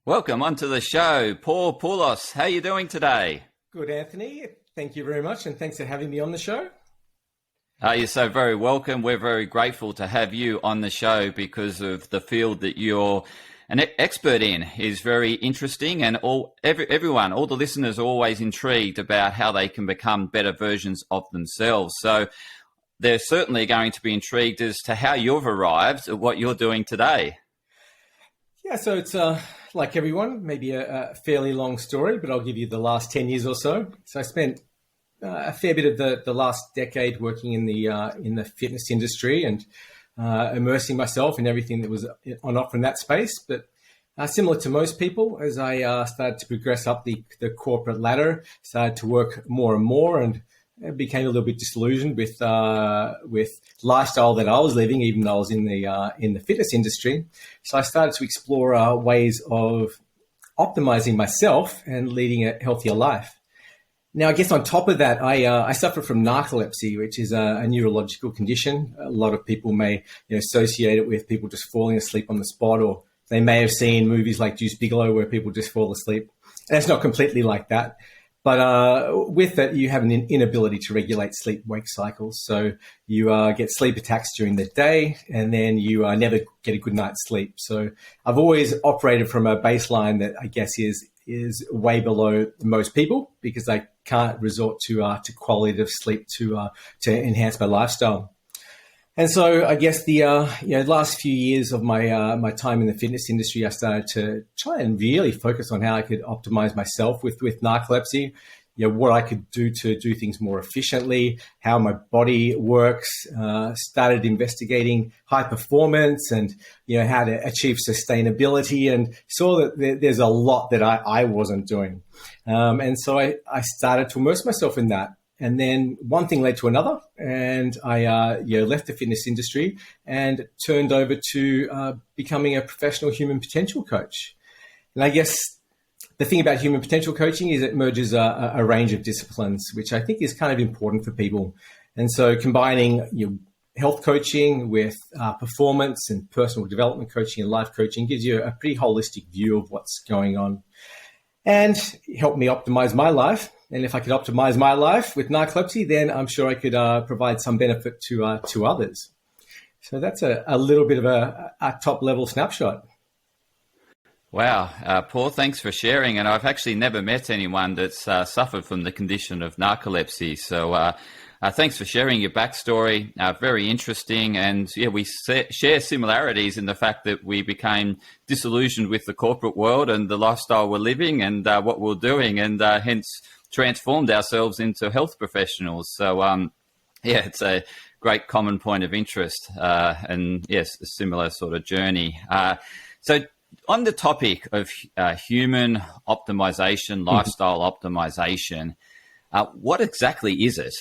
Welcome onto the show, Paul Poulos. How are you doing today? Good, Anthony. Thank you very much, and thanks for having me on the show. You're so very welcome. We're very grateful to have you on the show because of the field that you're an expert in is very interesting, and everyone, all the listeners are always intrigued about how they can become better versions of themselves. So they're certainly going to be intrigued as to how you've arrived at what you're doing today. Yeah, so it's like everyone, maybe a fairly long story, but I'll give you the last 10 years or so. So I spent a fair bit of the last decade working in the fitness industry and immersing myself in everything that was on offer in that space. But similar to most people, as I started to progress up the corporate ladder, started to work more and more, and became a little bit disillusioned with lifestyle that I was living, even though I was in the fitness industry. So I started to explore ways of optimizing myself and leading a healthier life. Now, I guess on top of that, I suffer from narcolepsy, which is a neurological condition. A lot of people may associate it with people just falling asleep on the spot, or they may have seen movies like Deuce Bigalow where people just fall asleep. And it's not completely like that. But with that, you have an inability to regulate sleep-wake cycles. So you get sleep attacks during the day, and then you never get a good night's sleep. So I've always operated from a baseline that I guess is way below most people, because I can't resort to qualitative sleep to enhance my lifestyle. And so I guess the last few years of my time in the fitness industry, I started to try and really focus on how I could optimize myself with narcolepsy, what I could do to do things more efficiently, how my body works, started investigating high performance and, how to achieve sustainability, and saw that there's a lot that I wasn't doing. And so I started to immerse myself in that. And then one thing led to another, and I left the fitness industry and turned over to becoming a professional human potential coach. And I guess the thing about human potential coaching is it merges a range of disciplines, which I think is kind of important for people. And so combining health coaching with performance and personal development coaching and life coaching gives you a pretty holistic view of what's going on, and helped me optimize my life. And if I could optimize my life with narcolepsy, then I'm sure I could provide some benefit to others. So that's a little bit of a top-level snapshot. Wow. Paul, thanks for sharing. And I've actually never met anyone that's suffered from the condition of narcolepsy. So thanks for sharing your backstory. Very interesting. And yeah, we share similarities in the fact that we became disillusioned with the corporate world and the lifestyle we're living and what we're doing, and hence transformed ourselves into health professionals. So, it's a great common point of interest, and yes, a similar sort of journey. So on the topic of human optimization, lifestyle optimization, what exactly is it?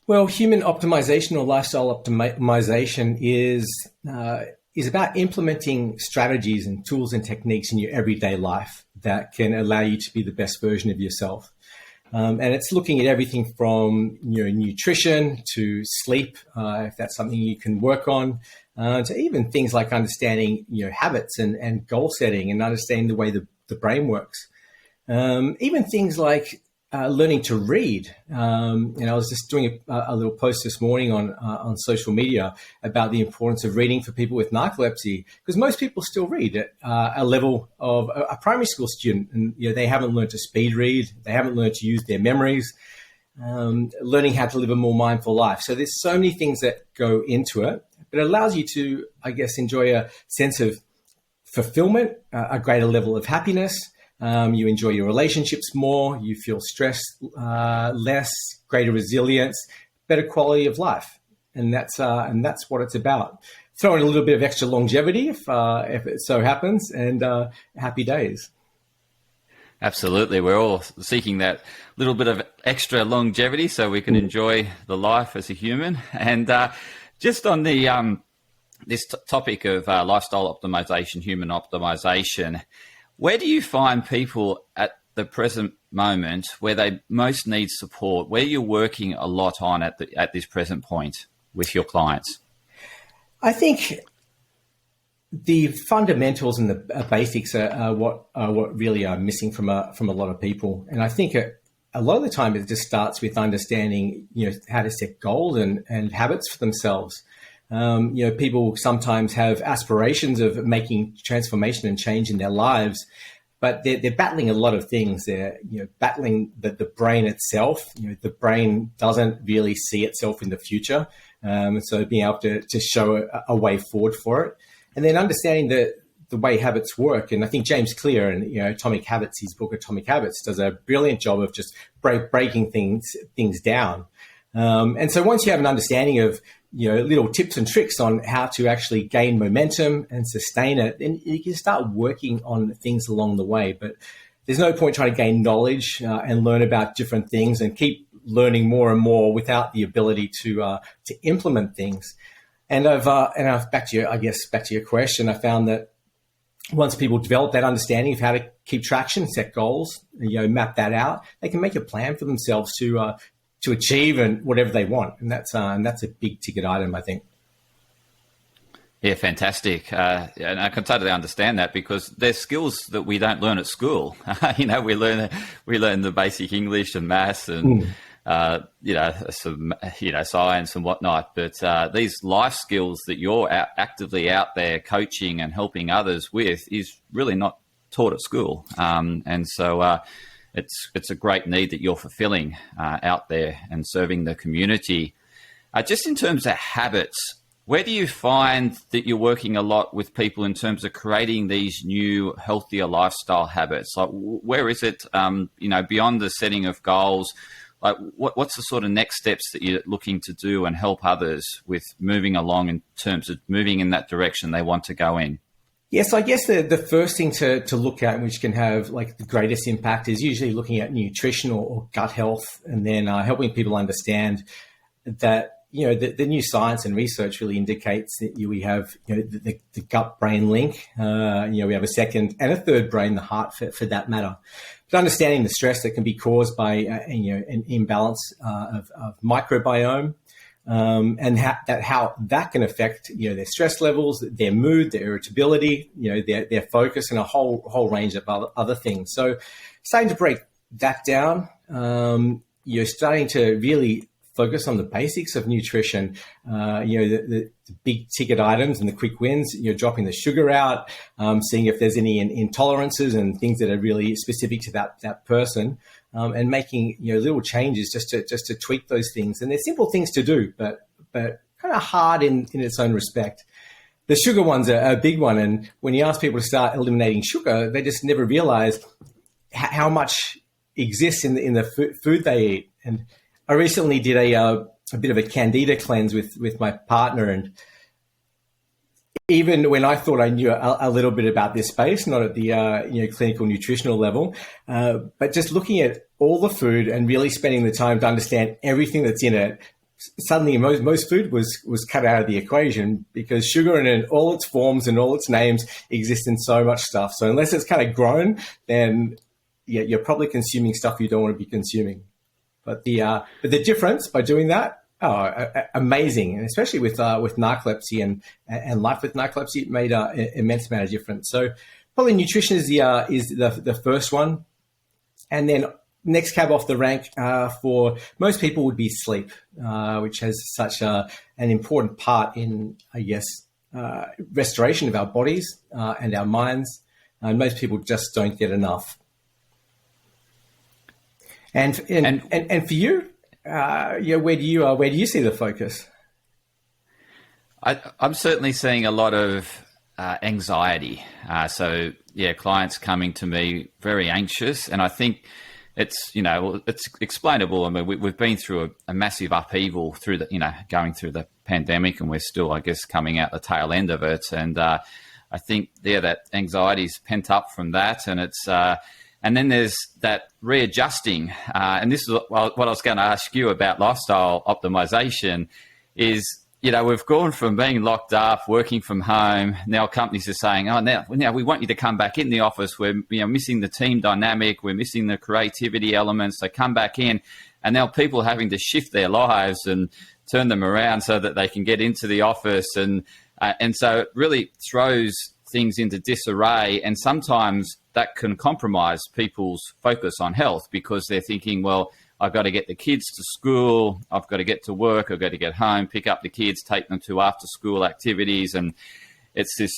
Well, human optimization or lifestyle optimization is about implementing strategies and tools and techniques in your everyday life that can allow you to be the best version of yourself. And it's looking at everything from nutrition to sleep, if that's something you can work on, to even things like understanding habits and goal setting and understanding the way the brain works. Even things like learning to read. I was just doing a little post this morning on social media about the importance of reading for people with narcolepsy, because most people still read at a level of a primary school student, and they haven't learned to speed read, they haven't learned to use their memories, learning how to live a more mindful life. So there's so many things that go into it, but it allows you to, I guess, enjoy a sense of fulfillment, a greater level of happiness. You enjoy your relationships more, you feel stress less, greater resilience, better quality of life. And that's what it's about. Throw in a little bit of extra longevity if it so happens, and happy days. Absolutely. We're all seeking that little bit of extra longevity so we can enjoy the life as a human. And just on the this topic of lifestyle optimization, human optimization, where do you find people at the present moment where they most need support, where you're working a lot on at this present point with your clients? I think the fundamentals and the basics are what really are missing from a lot of people. And I think a lot of the time it just starts with understanding, how to set goals and habits for themselves. People sometimes have aspirations of making transformation and change in their lives, but they're battling a lot of things. They're battling the brain itself. The brain doesn't really see itself in the future, so being able to show a way forward for it, and then understanding the way habits work. And I think James Clear and Atomic Habits, his book Atomic Habits, does a brilliant job of just breaking things down. And so once you have an understanding of little tips and tricks on how to actually gain momentum and sustain it, then you can start working on things along the way. But there's no point trying to gain knowledge and learn about different things and keep learning more and more without the ability to implement things. And I've back to your question, I found that once people develop that understanding of how to keep traction, set goals, map that out, they can make a plan for themselves to achieve and whatever they want. And that's a big ticket item, I think. Yeah, fantastic. And I can totally understand that, because there's skills that we don't learn at school. We learn the basic English and maths and, some, science and whatnot. But these life skills that you're actively out there coaching and helping others with is really not taught at school. And so it's a great need that you're fulfilling out there and serving the community. Just in terms of habits, where do you find that you're working a lot with people in terms of creating these new, healthier lifestyle habits? Like, where is it, beyond the setting of goals? Like, what's the sort of next steps that you're looking to do and help others with moving along in terms of moving in that direction they want to go in? Yes, I guess the first thing to look at, which can have the greatest impact, is usually looking at nutrition or gut health, and then helping people understand that the new science and research really indicates that we have the gut-brain link. We have a second and a third brain, the heart for that matter. But understanding the stress that can be caused by an imbalance of microbiome. And how that can affect their stress levels, their mood, their irritability, their focus, and a whole range of other things. So, starting to break that down, you're starting to really focus on the basics of nutrition. The big ticket items and the quick wins. Dropping the sugar out, seeing if there's any intolerances and things that are really specific to that person. And making little changes just to tweak those things. And they're simple things to do, but kind of hard in its own respect. The sugar one's a big one, and when you ask people to start eliminating sugar, they just never realize how much exists in the food they eat. And I recently did a bit of a candida cleanse with my partner, and even when I thought I knew a little bit about this space, not at the clinical nutritional level, but just looking at all the food and really spending the time to understand everything that's in it, suddenly most food was cut out of the equation, because sugar in all its forms and all its names exists in so much stuff. So unless it's kind of grown, then you're probably consuming stuff you don't want to be consuming. But the difference by doing that, amazing, and especially with narcolepsy and life with narcolepsy, it made an immense amount of difference. So probably nutrition is the first one, and then next cab off the rank for most people would be sleep, which has such an important part in, I guess, restoration of our bodies and our minds. And most people just don't get enough. And for you. Where do you see the focus? I'm certainly seeing a lot of anxiety. So clients coming to me very anxious, and I think it's explainable. I mean, we've been through a massive upheaval through going through the pandemic, and we're still, I guess, coming out the tail end of it. And I think that anxiety's pent up from that, and it's. And then there's that readjusting, and this is what I was going to ask you about lifestyle optimization is, we've gone from being locked up, working from home. Now companies are saying, oh, now we want you to come back in the office. We're missing the team dynamic. We're missing the creativity elements. So come back in. And now people are having to shift their lives and turn them around so that they can get into the office. And And so it really throws things into disarray, and sometimes that can compromise people's focus on health because they're thinking, well, I've got to get the kids to school, I've got to get to work, I've got to get home, pick up the kids, take them to after school activities. And it's this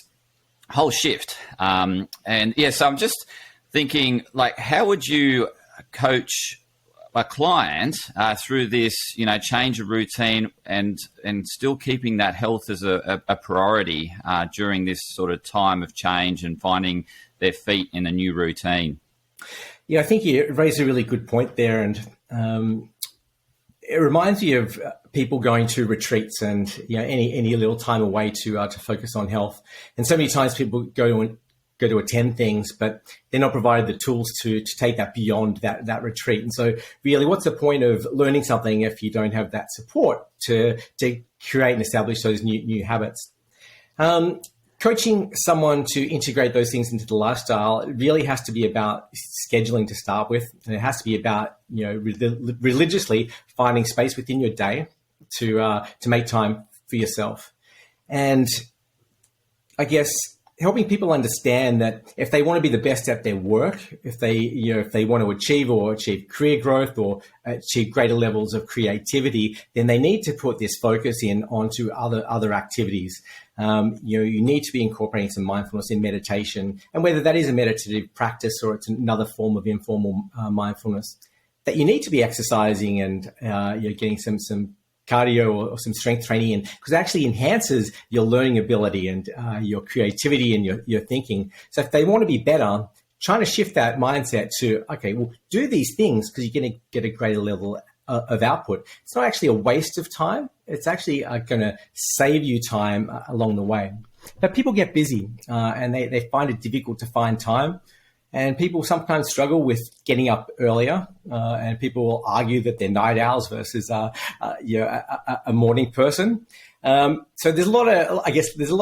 whole shift. So I'm just thinking, like, how would you coach a client through this, change of routine and still keeping that health as a priority during this sort of time of change and finding their feet in a new routine? Yeah, I think you raised a really good point there. And it reminds me of people going to retreats and, any little time away to focus on health. And so many times people go to attend things, but they're not provided the tools to take that beyond that retreat. And so really, what's the point of learning something if you don't have that support to create and establish those new habits? Coaching someone to integrate those things into the lifestyle, it really has to be about scheduling to start with. And it has to be about, religiously finding space within your day to make time for yourself. And I guess helping people understand that if they want to be the best at their work, if they want to achieve career growth or achieve greater levels of creativity, then they need to put this focus in onto other activities. You need to be incorporating some mindfulness in meditation, and whether that is a meditative practice or it's another form of informal mindfulness, that you need to be exercising and getting some cardio or some strength training in, because it actually enhances your learning ability and your creativity and your thinking. So if they want to be better, trying to shift that mindset to, okay, well, do these things because you're going to get a greater level of output. It's not actually a waste of time. It's actually going to save you time along the way. But people get busy and they find it difficult to find time. And people sometimes struggle with getting up earlier, and people will argue that they're night owls versus a morning person. So there's a lot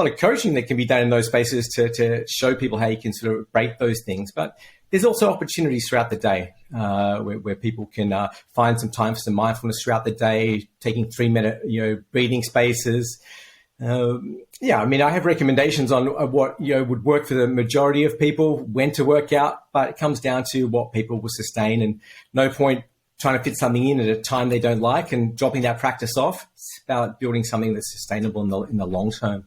of coaching that can be done in those spaces to show people how you can sort of break those things. But there's also opportunities throughout the day where people can find some time for some mindfulness throughout the day, taking 3-minute breathing spaces. I have recommendations on what would work for the majority of people, when to work out, but it comes down to what people will sustain, and no point trying to fit something in at a time they don't like and dropping that practice off. It's about building something that's sustainable in the long term.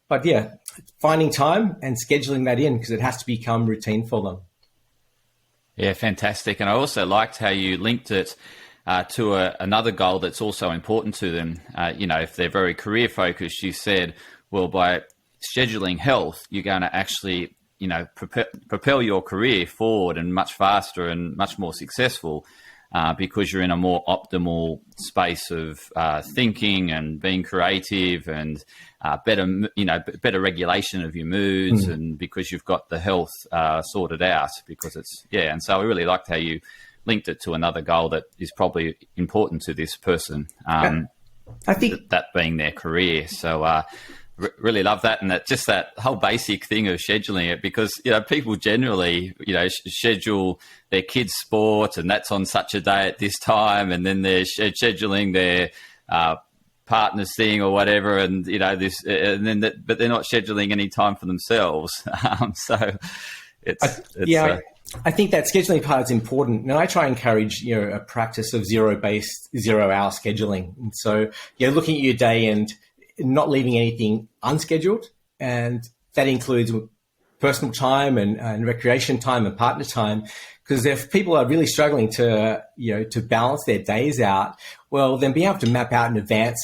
But yeah, finding time and scheduling that in, because it has to become routine for them. Yeah, fantastic. And I also liked how you linked it to another goal that's also important to them. If they're very career focused, you said, well, by scheduling health, you're going to actually, propel your career forward and much faster and much more successful because you're in a more optimal space of thinking and being creative and better regulation of your moods, and because you've got the health sorted out. And so I really liked how you linked it to another goal that is probably important to this person. I think that being their career. So really love that, and that whole basic thing of scheduling it, because people generally schedule their kids' sport, and that's on such a day at this time, and then they're scheduling their partner's thing or whatever, and but they're not scheduling any time for themselves. I think that scheduling part is important, and I try and encourage a practice of zero-based, 0-hour scheduling. And so looking at your day and not leaving anything unscheduled, and that includes personal time and recreation time and partner time. Because if people are really struggling to balance their days out, well, then being able to map out in advance,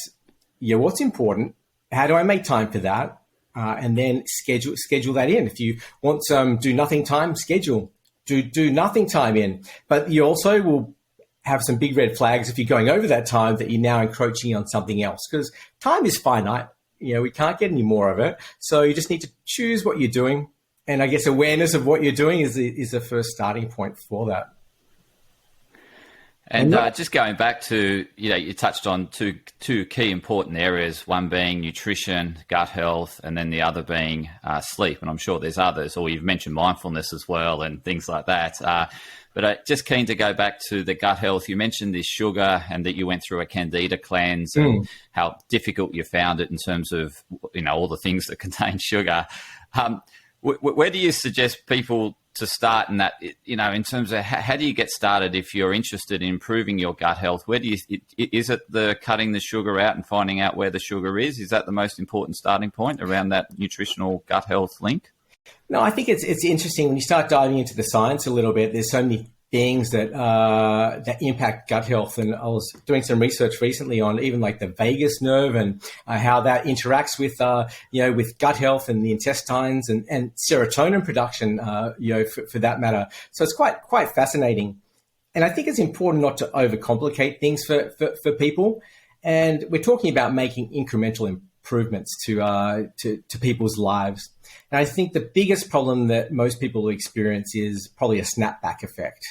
what's important, how do I make time for that, and then schedule that in. If you want some do nothing time, schedule do nothing time in. But you also will have some big red flags if you're going over that time that you're now encroaching on something else, because time is finite. We can't get any more of it. So you just need to choose what you're doing. And I guess awareness of what you're doing is the first starting point for that. And just going back to, you touched on two key important areas, one being nutrition, gut health, and then the other being sleep. And I'm sure there's others, or you've mentioned mindfulness as well and things like that. But just keen to go back to the gut health. You mentioned this sugar and that you went through a candida cleanse and how difficult you found it in terms of, all the things that contain sugar. Where do you suggest people to start in that, in terms of how do you get started if you're interested in improving your gut health? Is it the cutting the sugar out and finding out where the sugar is? Is that the most important starting point around that nutritional gut health link? No, I think it's interesting when you start diving into the science a little bit. There's so many things that impact gut health, and I was doing some research recently on even like the vagus nerve and how that interacts with with gut health and the intestines and serotonin production, for that matter. So it's quite fascinating, and I think it's important not to overcomplicate things for people. And we're talking about making incremental improvements to people's lives. And I think the biggest problem that most people experience is probably a snapback effect.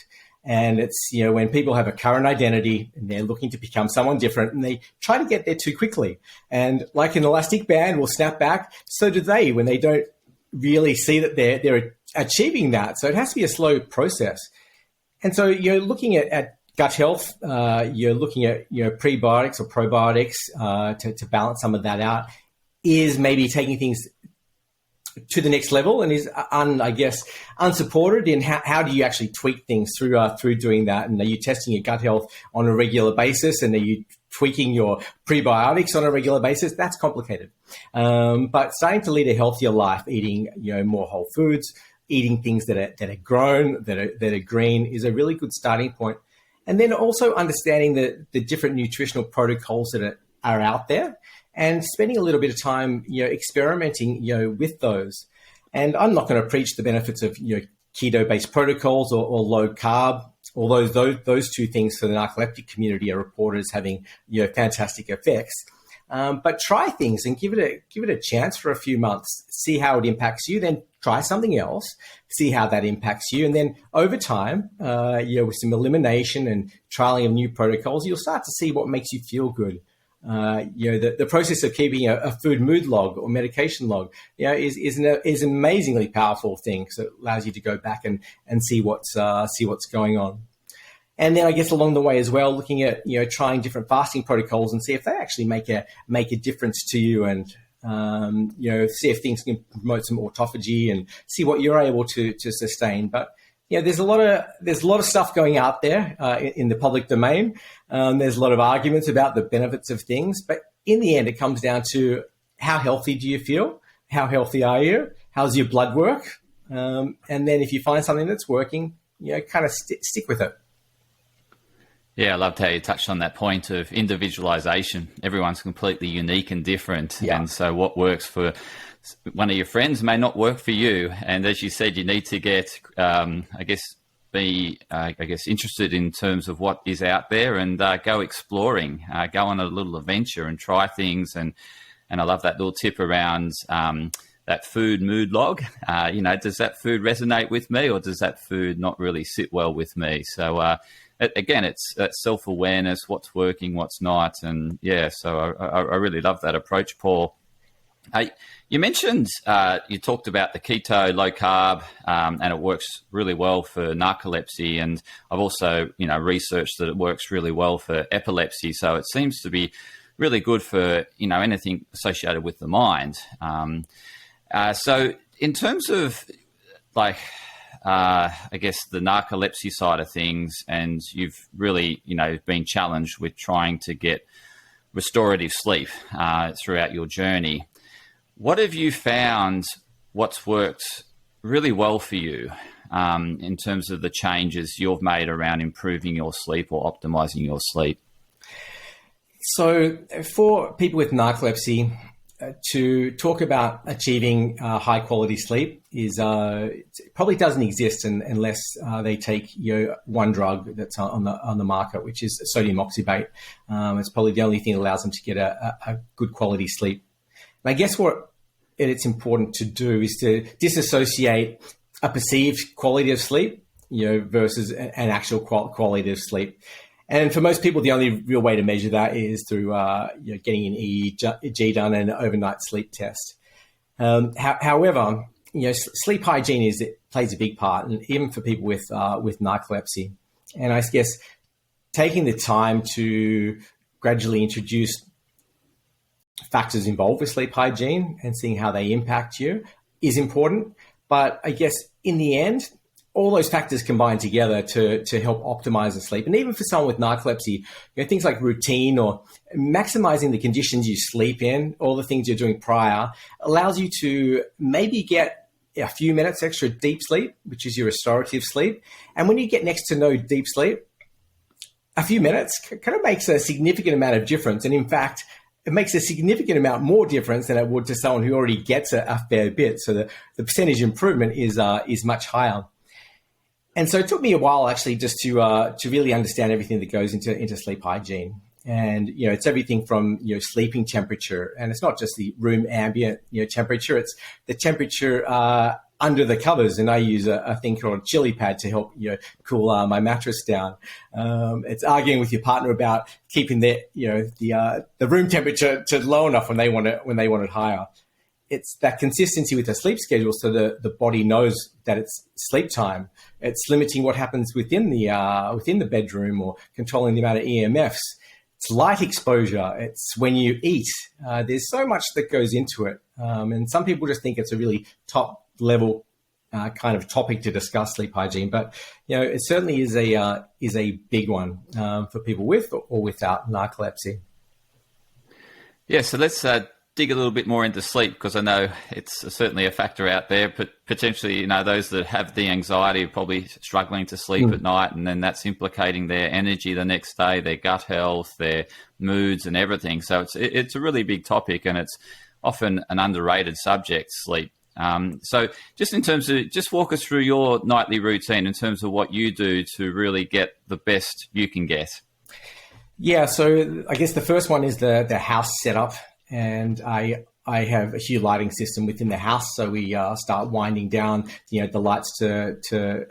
And it's, when people have a current identity and they're looking to become someone different and they try to get there too quickly. And like an elastic band will snap back, so do they when they don't really see that they're achieving that. So it has to be a slow process. And so you're looking at gut health, you're looking at prebiotics or probiotics to balance some of that out, is maybe taking things to the next level, and is unsupported in how do you actually tweak things through doing that. And are you testing your gut health on a regular basis, and are you tweaking your prebiotics on a regular basis? That's complicated. But starting to lead a healthier life, eating more whole foods, eating things that are grown, that are green, is a really good starting point. And then also understanding the different nutritional protocols that are out there, and spending a little bit of time, experimenting, with those. And I'm not going to preach the benefits of, keto-based protocols or low carb, although those two things for the narcoleptic community are reported as having, fantastic effects. But try things and give it a chance for a few months, see how it impacts you, then try something else, see how that impacts you. And then over time, with some elimination and trialing of new protocols, you'll start to see what makes you feel good. The process of keeping a food mood log or medication log, is an amazingly powerful thing. So it allows you to go back and see what's going on. And then I guess along the way as well, looking at, trying different fasting protocols and see if they actually make a difference to you, and, see if things can promote some autophagy and see what you're able to sustain. But there's a lot of stuff going out there in the public domain. There's a lot of arguments about the benefits of things, but in the end, it comes down to how healthy do you feel? How healthy are you? How's your blood work? And then if you find something that's working, kind of stick with it. Yeah, I loved how you touched on that point of individualization. Everyone's completely unique and different. Yeah. And so what works for one of your friends may not work for you. And as you said, you need to get, be interested in terms of what is out there, and go exploring, go on a little adventure and try things. And I love that little tip around that food mood log. Does that food resonate with me, or does that food not really sit well with me? So, again, it's self-awareness, what's working, what's not. And yeah, so I really love that approach, Paul. You mentioned, you talked about the keto, low carb, and it works really well for narcolepsy. And I've also, researched that it works really well for epilepsy. So it seems to be really good for, anything associated with the mind. So in terms of the narcolepsy side of things, and you've really, been challenged with trying to get restorative sleep throughout your journey. What have you found what's worked really well for you in terms of the changes you've made around improving your sleep or optimizing your sleep? So for people with narcolepsy, to talk about achieving high quality sleep is it probably doesn't exist unless they take one drug that's on the market, which is sodium oxybate. It's probably the only thing that allows them to get a good quality sleep. And I guess what it's important to do is to disassociate a perceived quality of sleep, versus an actual quality of sleep. And for most people, the only real way to measure that is through getting an EEG done and an overnight sleep test. However, sleep hygiene plays a big part, and even for people with narcolepsy. And I guess taking the time to gradually introduce factors involved with sleep hygiene and seeing how they impact you is important. But I guess in the end, all those factors combine together to help optimize the sleep. And even for someone with narcolepsy, things like routine or maximizing the conditions you sleep in, all the things you're doing prior, allows you to maybe get a few minutes extra deep sleep, which is your restorative sleep. And when you get next to no deep sleep, a few minutes kind of makes a significant amount of difference. And in fact, it makes a significant amount more difference than it would to someone who already gets a fair bit. So the percentage improvement is much higher. And so it took me a while actually just to really understand everything that goes into sleep hygiene. And it's everything from sleeping temperature, and it's not just the room ambient temperature. It's the temperature under the covers, and I use a thing called a chili pad to help cool my mattress down. It's arguing with your partner about keeping the room temperature to low enough when they want it higher. It's that consistency with the sleep schedule, so the body knows that it's sleep time. It's limiting what happens within the bedroom, or controlling the amount of EMFs. It's light exposure. It's when you eat. There's so much that goes into it, and some people just think it's a really top level kind of topic to discuss sleep hygiene. But it certainly is a big one for people with or without narcolepsy. Yeah. So let's dig a little bit more into sleep, because I know it's certainly a factor out there, but potentially, those that have the anxiety are probably struggling to sleep at night, and then that's implicating their energy the next day, their gut health, their moods and everything. So it's a really big topic, and it's often an underrated subject, sleep. So just in terms of, just walk us through your nightly routine in terms of what you do to really get the best you can get. Yeah. So I guess the first one is the house setup. And I have a hue lighting system within the house, so we start winding down the lights to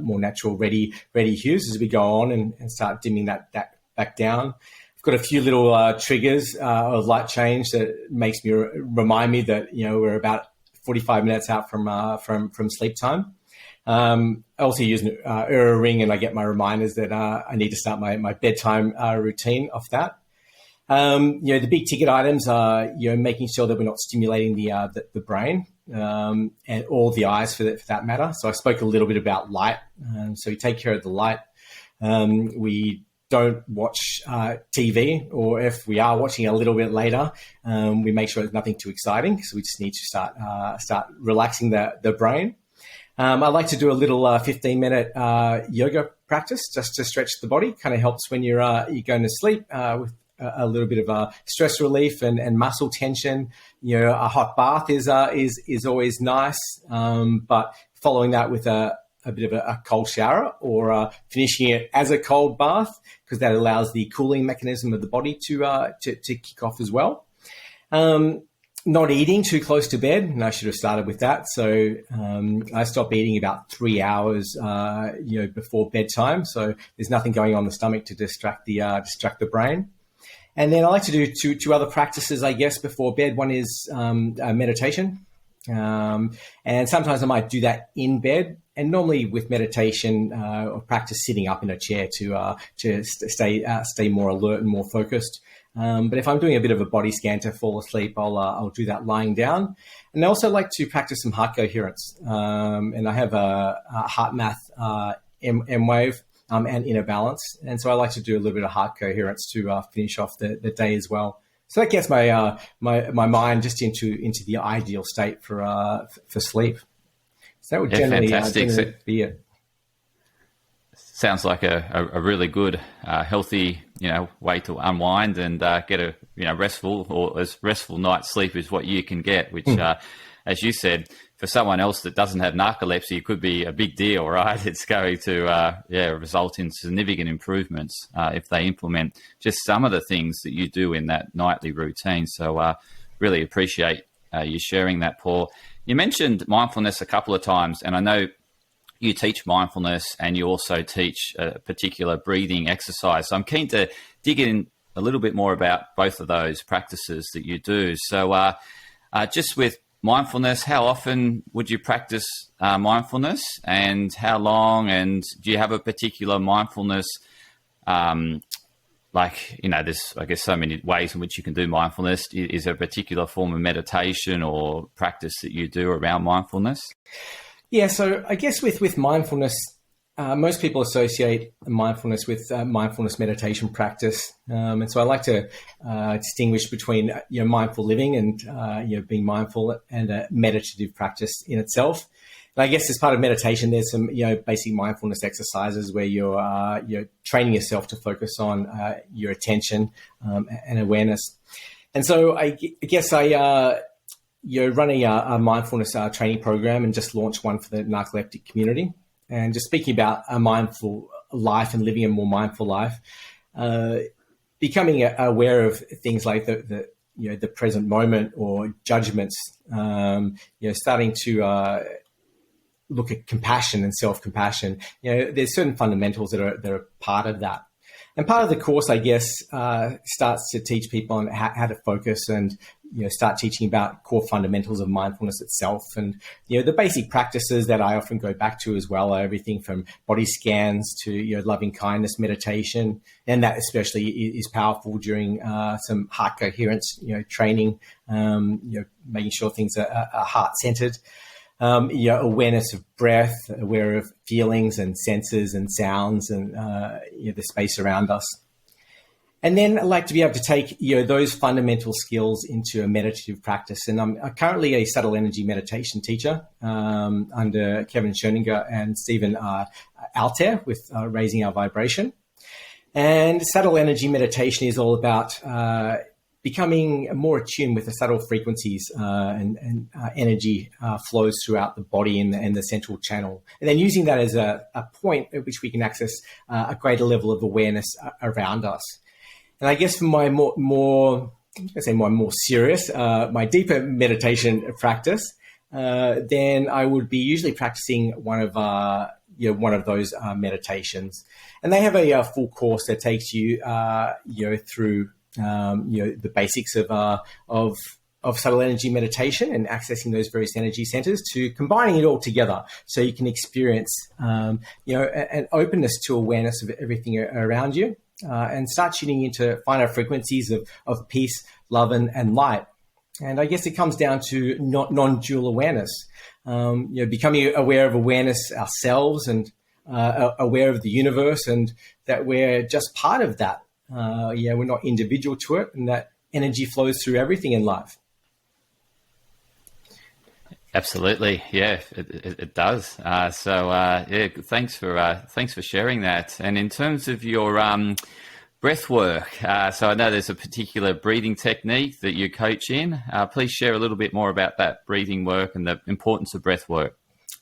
more natural ready hues as we go on, and start dimming that back down. I've got a few little triggers of light change that makes me remind me that we're about 45 minutes out from sleep time. I also use an Oura ring, and I get my reminders that I need to start my bedtime routine off that. The big ticket items are, making sure that we're not stimulating the brain, and all the eyes for that matter. So I spoke a little bit about light. So we take care of the light. We don't watch TV, or if we are watching a little bit later, we make sure there's nothing too exciting. So we just need to start relaxing the brain. I like to do a little 15-minute yoga practice just to stretch the body. Kind of helps when you're going to sleep with a little bit of stress relief and muscle tension. A hot bath is always nice, but following that with a bit of a cold shower, or finishing it as a cold bath, because that allows the cooling mechanism of the body to kick off as well. Not eating too close to bed, and I should have started with that. So I stop eating about 3 hours, before bedtime. So there's nothing going on in the stomach to distract the brain. And then I like to do two other practices, I guess, before bed. One is meditation. And sometimes I might do that in bed. And normally with meditation, or practice sitting up in a chair to stay more alert and more focused. But if I'm doing a bit of a body scan to fall asleep, I'll do that lying down. And I also like to practice some heart coherence. And I have a heart math M wave. And inner balance. And so I like to do a little bit of heart coherence to finish off the day as well. So that gets my mind just into the ideal state for sleep. So that would generally be it. Sounds like a really good, healthy, way to unwind and get a restful, or as restful night's sleep is what you can get, which, as you said, for someone else that doesn't have narcolepsy, it could be a big deal, right? It's going to result in significant improvements if they implement just some of the things that you do in that nightly routine. So really appreciate you sharing that, Paul. You mentioned mindfulness a couple of times, and I know you teach mindfulness and you also teach a particular breathing exercise. So I'm keen to dig in a little bit more about both of those practices that you do. So just with mindfulness, how often would you practice mindfulness, and how long? And do you have a particular mindfulness, there's, I guess, so many ways in which you can do mindfulness. Is there a particular form of meditation or practice that you do around mindfulness? Yeah, so I guess with mindfulness, most people associate mindfulness with mindfulness meditation practice, and so I like to distinguish between mindful living and being mindful and a meditative practice in itself. And I guess as part of meditation, there's some basic mindfulness exercises where you're training yourself to focus on your attention and awareness. And so I guess you're running a mindfulness training program and just launched one for the narcoleptic community. And just speaking about a mindful life and living a more mindful life, becoming aware of things like the present moment or judgments, starting to look at compassion and self-compassion. There's certain fundamentals that are part of that. And part of the course, I guess, starts to teach people on how to focus and start teaching about core fundamentals of mindfulness itself. And the basic practices that I often go back to as well are everything from body scans to loving kindness meditation, and that especially is powerful during some heart coherence training. Making sure things are heart centered. Awareness of breath, aware of feelings and senses and sounds and the space around us. And then I like to be able to take those fundamental skills into a meditative practice. And I'm currently a subtle energy meditation teacher under Kevin Schoeninger and Stephen Altair with Raising Our Vibration. And subtle energy meditation is all about becoming more attuned with the subtle frequencies and energy flows throughout the body and the central channel. And then using that as a point at which we can access a greater level of awareness around us. And I guess for my more serious, my deeper meditation practice, then I would be usually practicing one of those meditations. And they have a full course that takes you through the basics of subtle energy meditation and accessing those various energy centers to combining it all together so you can experience an openness to awareness of everything around you and start tuning into finer frequencies of peace, love, and light. And I guess it comes down to non-dual awareness, becoming aware of awareness ourselves and aware of the universe, and that we're just part of that. We're not individual to it, and that energy flows through everything in life. Absolutely, yeah, it does. Thanks for sharing that. And in terms of your breath work, so I know there's a particular breathing technique that you coach in. Please share a little bit more about that breathing work and the importance of breath work.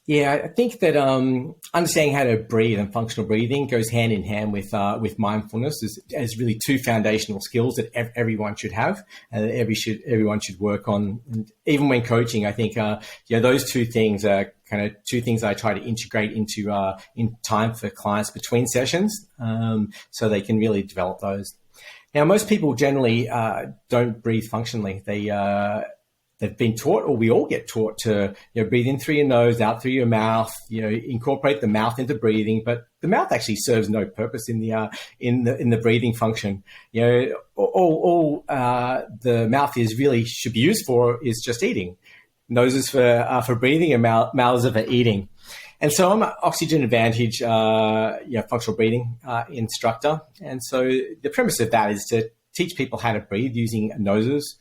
Yeah, I think that understanding how to breathe and functional breathing goes hand in hand with mindfulness as really two foundational skills that everyone should have and everyone should work on. And even when coaching, I think those two things are kind of two things I try to integrate into in time for clients between sessions, so they can really develop those. Now, most people generally don't breathe functionally. They've been taught, or we all get taught, to breathe in through your nose, out through your mouth. Incorporate the mouth into breathing, but the mouth actually serves no purpose in the breathing function. All the mouth should be used for is just eating. Noses for breathing, and mouths are for eating. And so I'm an Oxygen Advantage functional breathing instructor, and so the premise of that is to teach people how to breathe using noses.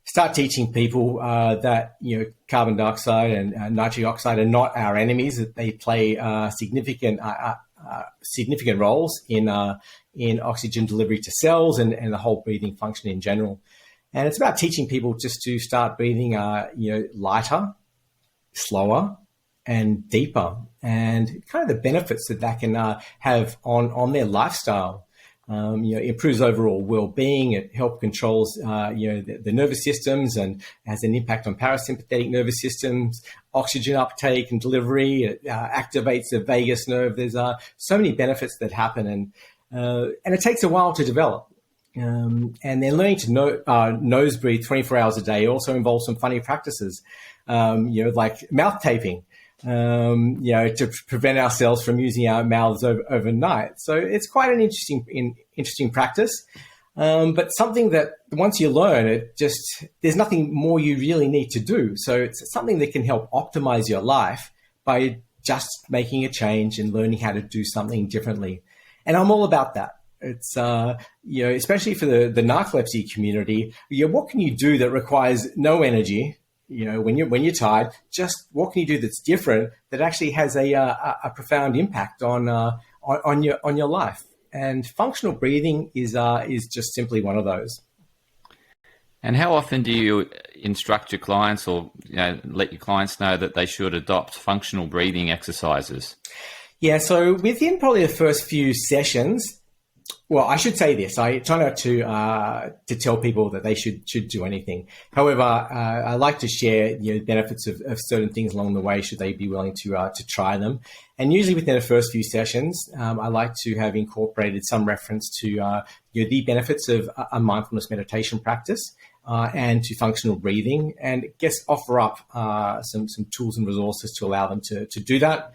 Start teaching people that carbon dioxide and nitric oxide are not our enemies; that they play significant roles in oxygen delivery to cells and the whole breathing function in general. And it's about teaching people just to start breathing lighter, slower, and deeper, and kind of the benefits that can have on their lifestyle. improves overall well-being. It helps controls, the nervous systems and has an impact on parasympathetic nervous systems, oxygen uptake and delivery. It activates the vagus nerve. There's so many benefits that happen, and it takes a while to develop. And then learning to nose breathe 24 hours a day also involves some funny practices, like mouth taping. To prevent ourselves from using our mouths overnight. So it's quite an interesting practice, but something that once you learn there's nothing more you really need to do. So it's something that can help optimize your life by just making a change and learning how to do something differently. And I'm all about that. It's, especially for the narcolepsy community, what can you do that requires no energy? When you're tired, just what can you do that's different that actually has a profound impact on your life? And functional breathing is just simply one of those. And how often do you instruct your clients, or let your clients know that they should adopt functional breathing exercises? Yeah, so within probably the first few sessions. Well, I should say this. I try not to tell people that they should do anything. However, I like to share benefits of certain things along the way, should they be willing to try them. And usually within the first few sessions, I like to have incorporated some reference to the benefits of a mindfulness meditation practice and to functional breathing, and offer up some tools and resources to allow them to do that.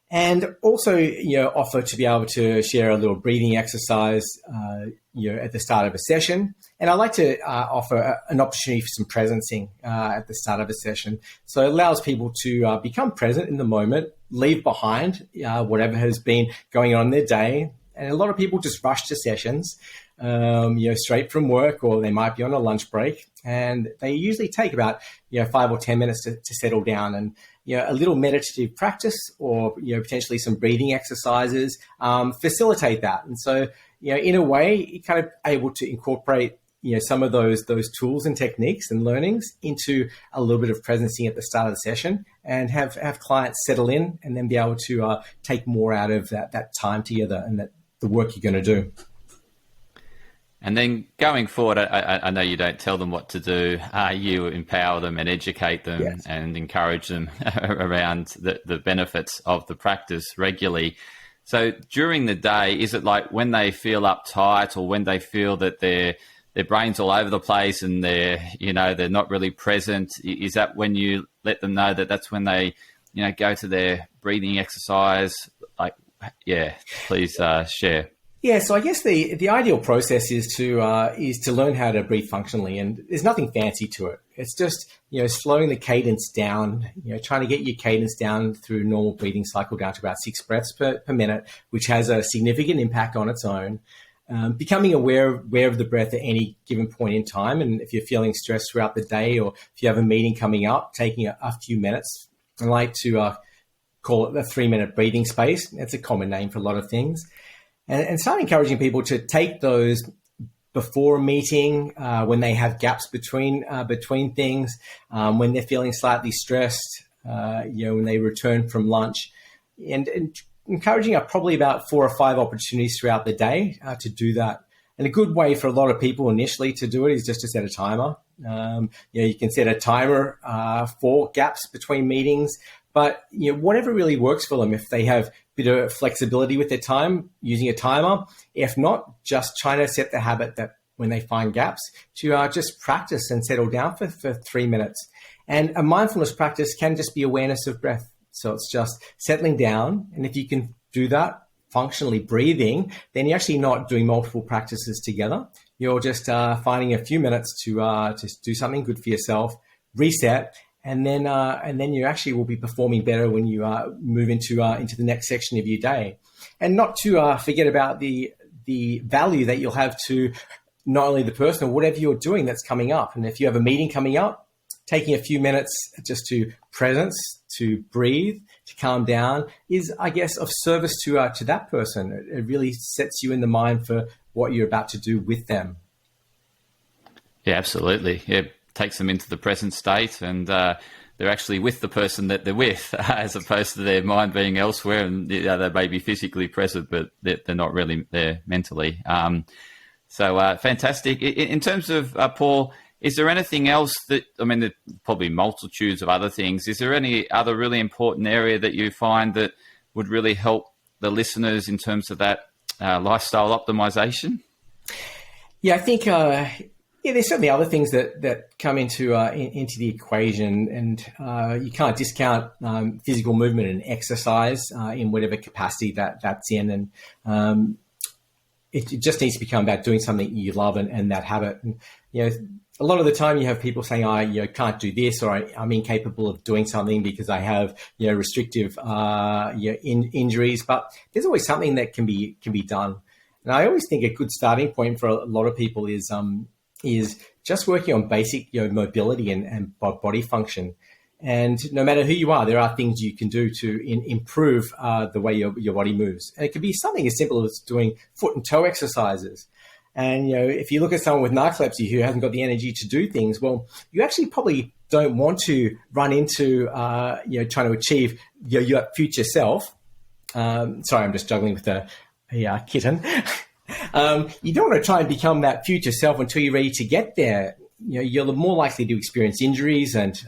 And also, offer to be able to share a little breathing exercise, at the start of a session. And I like to offer an opportunity for some presencing at the start of a session. So it allows people to become present in the moment, leave behind whatever has been going on in their day. And a lot of people just rush to sessions, straight from work, or they might be on a lunch break. And they usually take about 5 or 10 minutes to settle down. And a little meditative practice, or potentially some breathing exercises facilitate that. And so in a way, you're kind of able to incorporate some of those tools and techniques and learnings into a little bit of presencing at the start of the session, and have clients settle in and then be able to take more out of that time together and the work you're going to do. And then going forward, I know you don't tell them what to do. You empower them and educate them, yes, and encourage them around the benefits of the practice regularly. So during the day, is it like when they feel uptight, or when they feel that their brain's all over the place and they're not really present? Is that when you let them know that that's when they go to their breathing exercise? Please share. Yeah, so I guess the ideal process is to learn how to breathe functionally, and there's nothing fancy to it. It's just slowing the cadence down, trying to get your cadence down through normal breathing cycle down to about 6 breaths per minute, which has a significant impact on its own. Becoming aware of the breath at any given point in time, and if you're feeling stressed throughout the day, or if you have a meeting coming up, taking a few minutes. I like to call it a 3-minute breathing space. That's a common name for a lot of things. And start encouraging people to take those before a meeting, when they have gaps between things, when they're feeling slightly stressed, when they return from lunch, and encouraging probably about 4 or 5 opportunities throughout the day to do that. And a good way for a lot of people initially to do it is just to set a timer. You can set a timer for gaps between meetings. But whatever really works for them, if they have a bit of flexibility with their time, using a timer. If not, just trying to set the habit that when they find gaps, to just practice and settle down for 3 minutes. And a mindfulness practice can just be awareness of breath. So it's just settling down. And if you can do that, functionally breathing, then you're actually not doing multiple practices together. You're just finding a few minutes to do something good for yourself, reset. And then you actually will be performing better when you move into the next section of your day. And not to forget about the value that you'll have to not only the person or whatever you're doing that's coming up. And if you have a meeting coming up, taking a few minutes just to presence, to breathe, to calm down is, I guess, of service to that person. It really sets you in the mind for what you're about to do with them. Yeah, absolutely. Yeah. Takes them into the present state, and they're actually with the person that they're with, as opposed to their mind being elsewhere, and they may be physically present, but they're not really there mentally. So fantastic. In terms of Paul, is there anything else that, I mean, there's probably multitudes of other things. Is there any other really important area that you find that would really help the listeners in terms of that lifestyle optimization? Yeah, I think there's certainly other things that come into the equation, and you can't discount physical movement and exercise in whatever capacity that's in, and it just needs to become about doing something you love and that habit. And a lot of the time you have people saying, I can't do this, or I'm incapable of doing something because I have restrictive injuries. But there's always something that can be done. And I always think a good starting point for a lot of people is just working on basic mobility and body function. And no matter who you are, there are things you can do to improve the way your body moves. And it could be something as simple as doing foot and toe exercises. And, if you look at someone with narcolepsy who hasn't got the energy to do things, well, you actually probably don't want to run into, trying to achieve your future self. Sorry, I'm just juggling with a kitten. You don't want to try and become that future self until you're ready to get there. You're more likely to experience injuries and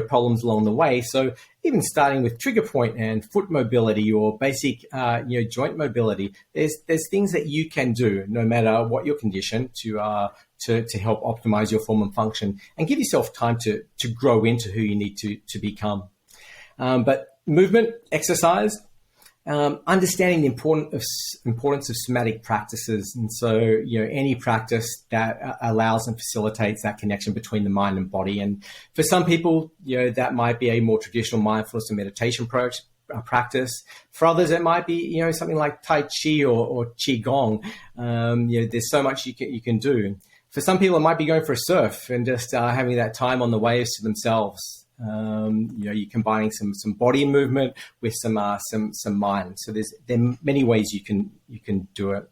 problems along the way. So even starting with trigger point and foot mobility or basic joint mobility, there's things that you can do no matter what your condition to help optimize your form and function and give yourself time to grow into who you need to become. But movement, exercise, understanding the importance of somatic practices. And so, any practice that allows and facilitates that connection between the mind and body. And for some people, that might be a more traditional mindfulness and meditation practice. For others, it might be, something like Tai Chi or Qigong. There's so much you can do. For some people, it might be going for a surf and just having that time on the waves to themselves. You're combining some body movement with some mind. So there are many ways you can do it.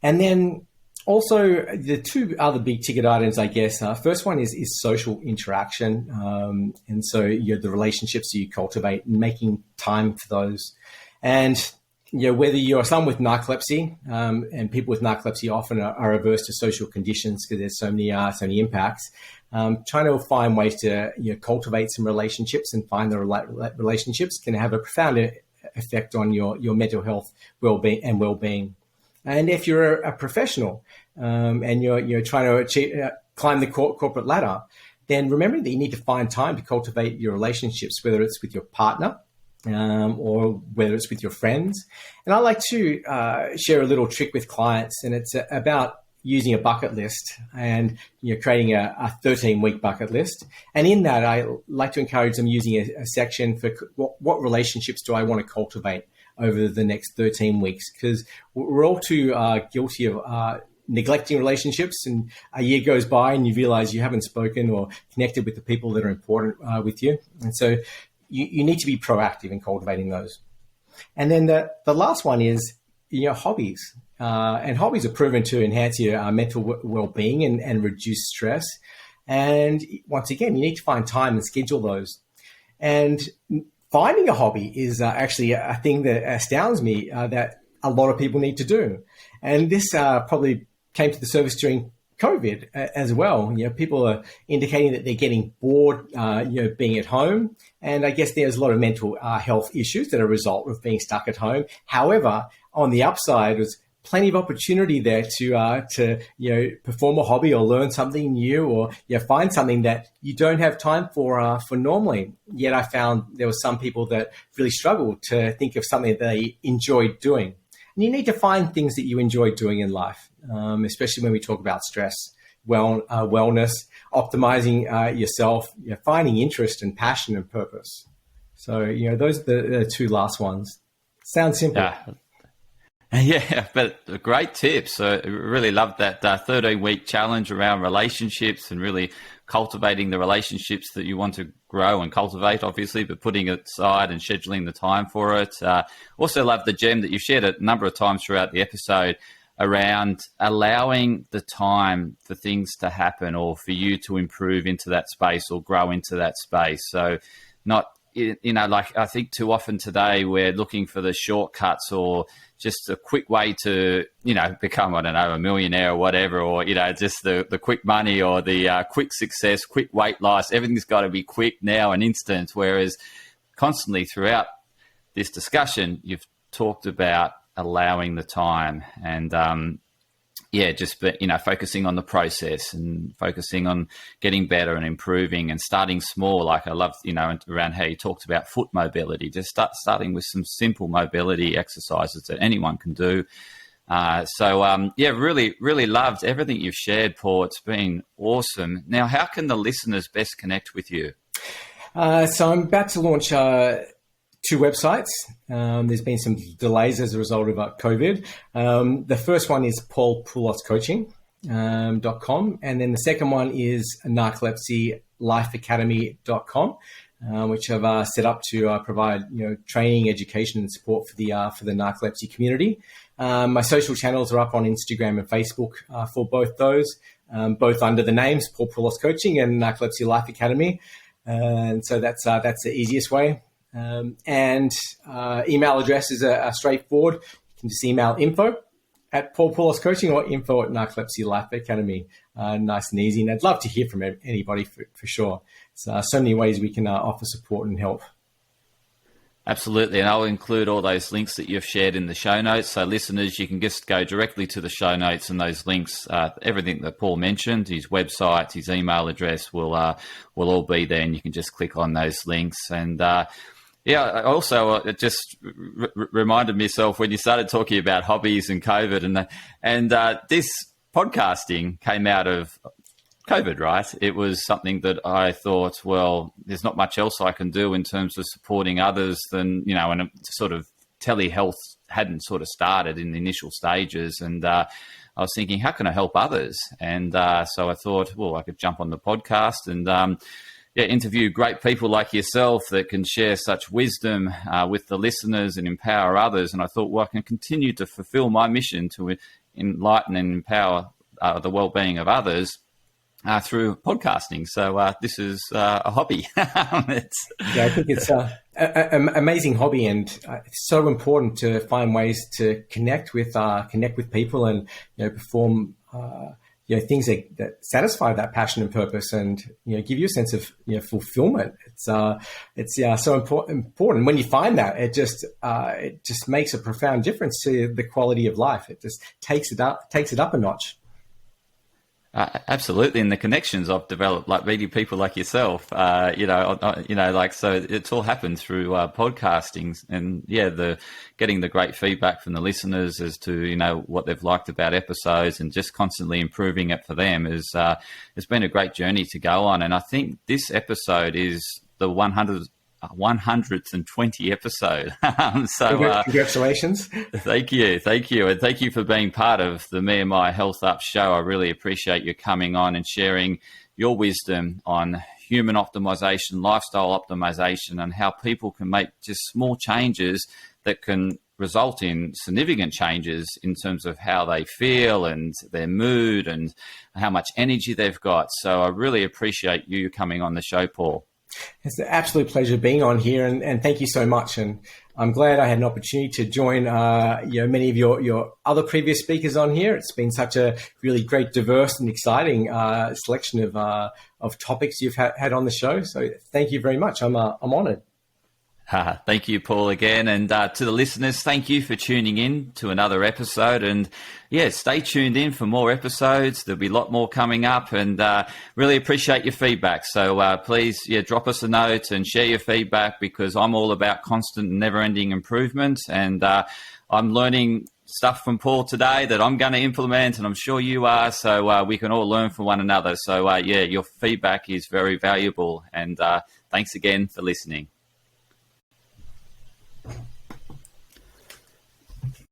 And then also the two other big ticket items, I guess. First one is social interaction, and so the relationships that you cultivate and making time for those. And whether you're someone with narcolepsy, and people with narcolepsy often are averse to social conditions because there's so many impacts. Trying to find ways to cultivate some relationships and find the relationships can have a profound effect on your mental health, well-being. And if you're a professional and you're trying to climb the corporate ladder, then remembering that you need to find time to cultivate your relationships, whether it's with your partner or whether it's with your friends. And I like to share a little trick with clients, and it's about using a bucket list and creating a 13-week bucket list. And in that, I like to encourage them using a section for what relationships do I want to cultivate over the next 13 weeks, because we're all too guilty of neglecting relationships, and a year goes by and you realize you haven't spoken or connected with the people that are important with you. And so you need to be proactive in cultivating those. And then the last one is hobbies. And hobbies are proven to enhance your mental well-being and reduce stress. And once again, you need to find time and schedule those. And finding a hobby is actually a thing that astounds me that a lot of people need to do. And this probably came to the surface during COVID as well. People are indicating that they're getting bored, being at home. And I guess there's a lot of mental health issues that are a result of being stuck at home. However, on the upside, there's plenty of opportunity there to perform a hobby or learn something new, or find something that you don't have time for normally. Yet I found there were some people that really struggled to think of something that they enjoyed doing. And you need to find things that you enjoy doing in life, especially when we talk about stress, wellness, optimizing yourself, finding interest and passion and purpose. So, those are the two last ones. Sounds simple. Yeah, but great tips. So really loved that 13-week challenge around relationships and really cultivating the relationships that you want to grow and cultivate, obviously, but putting it aside and scheduling the time for it. Also love the gem that you shared a number of times throughout the episode around allowing the time for things to happen or for you to improve into that space or grow into that space. So not, like I think too often today we're looking for the shortcuts or just a quick way to, become, I don't know, a millionaire or whatever, or, just the quick money or the quick success, quick weight loss. Everything's got to be quick now and instant. Whereas constantly throughout this discussion, you've talked about allowing the time and, focusing on the process and focusing on getting better and improving and starting small. Like I love, around how you talked about foot mobility, just starting with some simple mobility exercises that anyone can do. Really, really loved everything you've shared, Paul. It's been awesome. Now, how can the listeners best connect with you? So I'm about to launch two websites. There's been some delays as a result of COVID. The first one is Paul Poulos Coaching .com, and then the second one is Narcolepsy Life Academy.com, which I've set up to provide training, education, and support for the narcolepsy community. My social channels are up on Instagram and Facebook for both those, both under the names Paul Poulos Coaching and Narcolepsy Life Academy. And so that's the easiest way. And email address is straightforward. You can just email info@Paul Poulos Coaching or info@Narcolepsy Life Academy. Nice and easy. And I'd love to hear from anybody for sure. So many ways we can offer support and help. Absolutely. And I'll include all those links that you've shared in the show notes. So listeners, you can just go directly to the show notes and those links, everything that Paul mentioned, his website, his email address will all be there, and you can just click on those links. And also it just reminded myself when you started talking about hobbies and COVID and this podcasting came out of COVID, right? It was something that I thought, well, there's not much else I can do in terms of supporting others than, and sort of telehealth hadn't sort of started in the initial stages. And I was thinking, how can I help others? And so I thought, well, I could jump on the podcast and interview great people like yourself that can share such wisdom with the listeners and empower others. And I thought, well, I can continue to fulfill my mission to enlighten and empower the well-being of others through podcasting. So this is a hobby. I think it's an amazing hobby, and it's so important to find ways to connect with people and perform things that satisfy that passion and purpose, and give you a sense of fulfillment. It's so important. When you find that, it just makes a profound difference to the quality of life. It just takes it up a notch. Absolutely, and the connections I've developed, like meeting people like yourself, so it's all happened through podcasting, and getting the great feedback from the listeners as to what they've liked about episodes, and just constantly improving it for them is it's been a great journey to go on. And I think this episode is the 120 episode. Congratulations. Thank you. And thank you for being part of the Me and My Health Up show. I really appreciate you coming on and sharing your wisdom on human optimization, lifestyle optimization, and how people can make just small changes that can result in significant changes in terms of how they feel and their mood and how much energy they've got. So I really appreciate you coming on the show, Paul. It's an absolute pleasure being on here, and thank you so much. And I'm glad I had an opportunity to join many of your other previous speakers on here. It's been such a really great, diverse and exciting selection of topics you've had on the show. So thank you very much. I'm honored. Thank you, Paul, again. And to the listeners, thank you for tuning in to another episode. And stay tuned in for more episodes. There'll be a lot more coming up, and really appreciate your feedback. So please, drop us a note and share your feedback, because I'm all about constant and never-ending improvement. And I'm learning stuff from Paul today that I'm going to implement, and I'm sure you are. So we can all learn from one another. So your feedback is very valuable. And thanks again for listening.